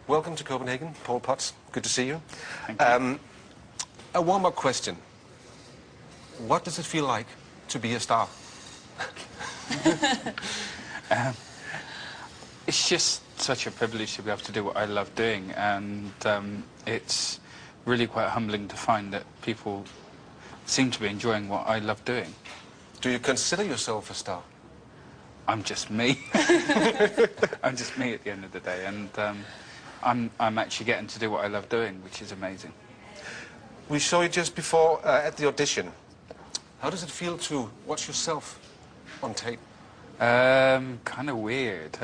welcome to Copenhagen, Paul Potts. Good to see you. Thank you. A warm-up question. What does it feel like to be a star? It's just such a privilege to be able to do what I love doing, and it's really quite humbling to find that people seem to be enjoying what I love doing. Do you consider yourself a star? I'm just me. I'm just me at the end of the day, and I'm actually getting to do what I love doing, which is amazing. We saw you just before at the audition. How does it feel to watch yourself on tape? Kind of weird.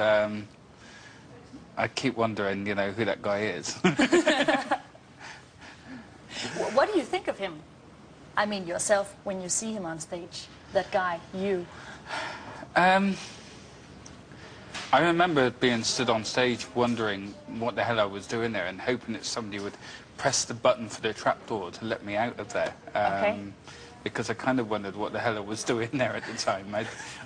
I keep wondering, you know, who that guy is. What do you think of him? I mean, yourself, when you see him on stage, that guy, you. I remember being stood on stage wondering what the hell I was doing there and hoping that somebody would press the button for the trapdoor to let me out of there. Because I kind of wondered what the hell I was doing there at the time.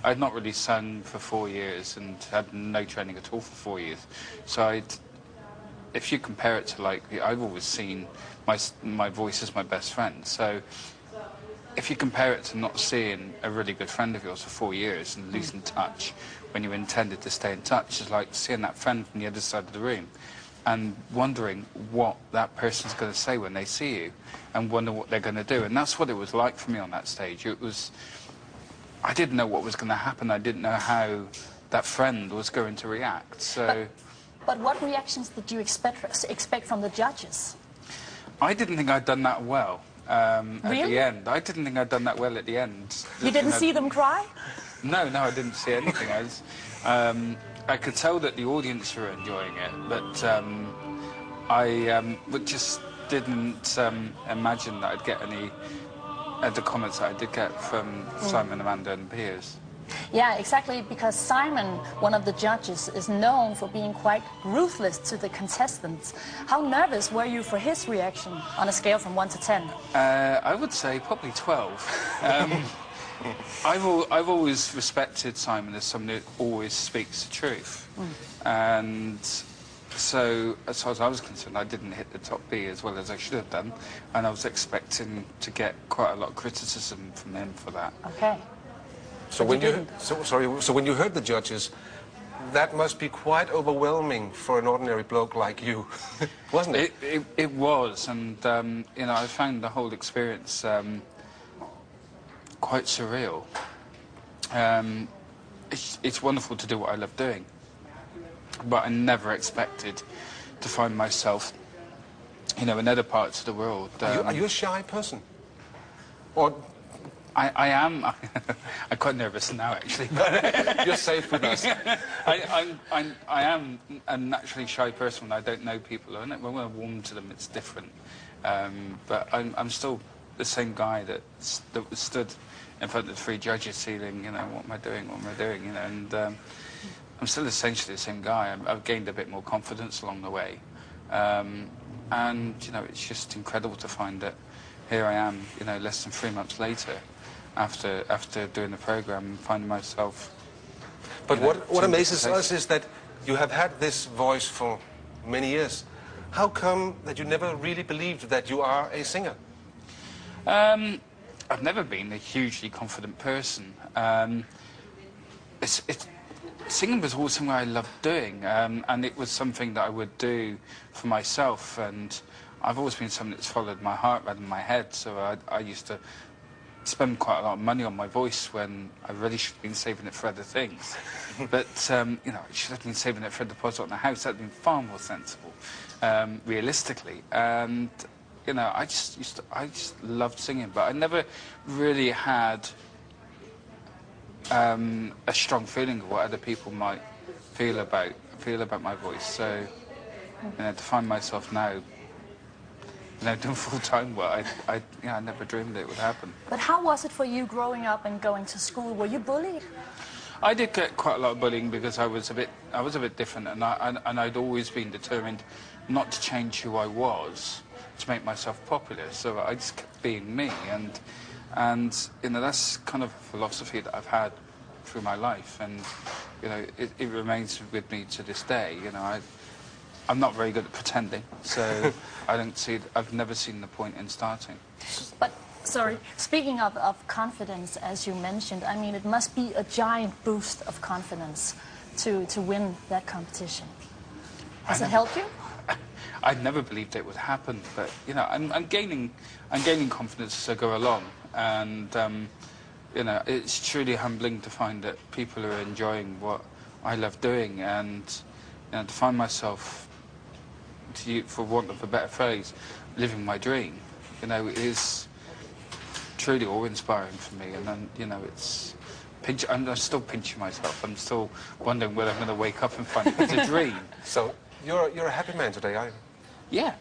I'd not really sung for 4 years and had no training at all for 4 years. So if you compare it to, like, I've always seen my voice as my best friend. So if you compare it to not seeing a really good friend of yours for 4 years and losing touch when you intended to stay in touch, it's like seeing that friend from the other side of the room and wondering what that person's going to say when they see you and wonder what they're going to do. And that's what it was like for me on that stage. I didn't know what was going to happen. I didn't know how that friend was going to react. So, But what reactions did you expect from the judges? I didn't think I'd done that well. Really? At the end. I didn't think I'd done that well at the end. You didn't see them cry? No, I didn't see anything. I could tell that the audience were enjoying it, but I just didn't imagine that I'd get any of the comments that I did get from Simon, Amanda and Piers. Yeah, exactly, because Simon, one of the judges, is known for being quite ruthless to the contestants. How nervous were you for his reaction on a scale from 1 to 10? I would say probably 12. I've always respected Simon as someone who always speaks the truth. And so, as far as I was concerned, I didn't hit the top B as well as I should have done. And I was expecting to get quite a lot of criticism from him for that. Okay. So when you heard the judges, that must be quite overwhelming for an ordinary bloke like you, wasn't it? It was, and you know, I found the whole experience quite surreal. It's wonderful to do what I love doing, but I never expected to find myself, you know, in other parts of the world. Are you a shy person? Or I am. I'm quite nervous now, actually. But you're safe with us. I am a naturally shy person when I don't know people. When I warm to them, it's different. But I'm still the same guy that stood in front of the 3 judges, feeling, you know, what am I doing? What am I doing? You know, and I'm still essentially the same guy. I've gained a bit more confidence along the way, and you know, it's just incredible to find that here I am, you know, less than 3 months later. After doing the programme and finding myself... But what amazes us is that you have had this voice for many years. How come that you never really believed that you are a singer? I've never been a hugely confident person. Singing was always something I loved doing, and it was something that I would do for myself, and I've always been someone that's followed my heart rather than my head, so I used to spend quite a lot of money on my voice when I really should have been saving it for other things. But, you know, I should have been saving it for a deposit on the house. That would have been far more sensible, realistically. And, you know, I just loved singing, but I never really had a strong feeling of what other people might feel about my voice. So, you know, to find myself now, you know, doing full-time work, I never dreamed it would happen. But how was it for you growing up and going to school? Were you bullied? I did get quite a lot of bullying because I was a bit different, and I'd always been determined not to change who I was to make myself popular. So I just kept being me, and you know, that's kind of a philosophy that I've had through my life, and you know, it remains with me to this day. You know, I'm not very good at pretending, so I've never seen the point in starting. But, sorry, speaking of confidence, as you mentioned, I mean, it must be a giant boost of confidence to win that competition. Has it helped you? I never believed it would happen, but you know, I'm gaining confidence as I go along, and you know, it's truly humbling to find that people are enjoying what I love doing, and you know, to find myself, for want of a better phrase, living my dream. You know, it is truly awe-inspiring for me, and then you know, I'm still pinching myself. I'm still wondering whether I'm going to wake up and find it's a dream. So you're a happy man today, are you? Yeah,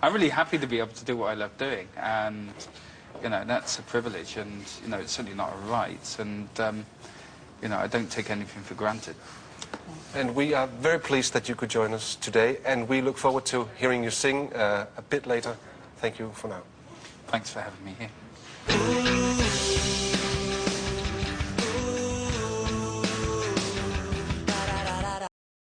I'm really happy to be able to do what I love doing, and you know, that's a privilege, and you know, it's certainly not a right, and you know, I don't take anything for granted. And we are very pleased that you could join us today, and we look forward to hearing you sing a bit later. Thank you for now. Thanks for having me here.